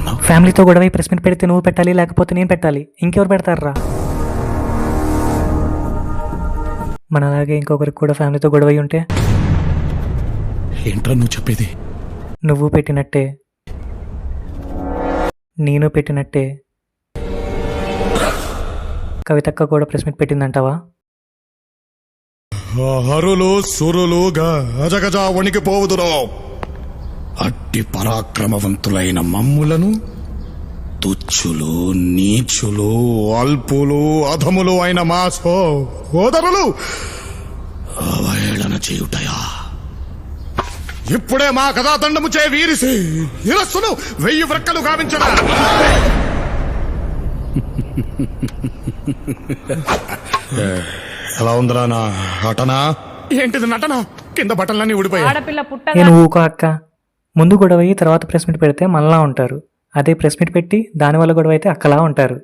అన్నావు? ఫ్యామిలీతో గొడవ ప్రెస్ మీట్ పెడితే నువ్వు పెట్టాలి, లేకపోతే నేను పెట్టాలి. ఇంకెవరు పెడతారా? మనలాగే ఇంకొకరికి కూడా ఫ్యామిలీతో గొడవ ఉంటే ఏంట్రా నువ్వు చెప్పేది? నువ్వు పెట్టినట్టే, నేను పెట్టినట్టే కవితక్క కూడా ప్రెస్ మీట్ పెట్టిందంటావా? హరులు సురులు గజగజ వణికిపోవుదురో. అట్టి పరాక్రమవంతులైన మమ్ములను తుచ్చులు, నీచులు, అల్పులు, అధములు అయిన మా సోదరులు అవహేళన చేయుటయా? ఇప్పుడే మా కథాతండము చే వీరిసి శిరస్సును 1000 వ్రక్కలు గావించడా. ఎలా ఉందిరా నా నటన? ఏంటిది నటన? కింద బట్టలన్నీ ఊడిపోయాయి. నేను ఊకో అక్క. ముందు గొడవ తర్వాత ప్రెస్ మీట్ పెడితే మనలా ఉంటారు. అదే ప్రెస్ మీట్ పెట్టి దానివల్ల గొడవ అయితే అక్కలా ఉంటారు.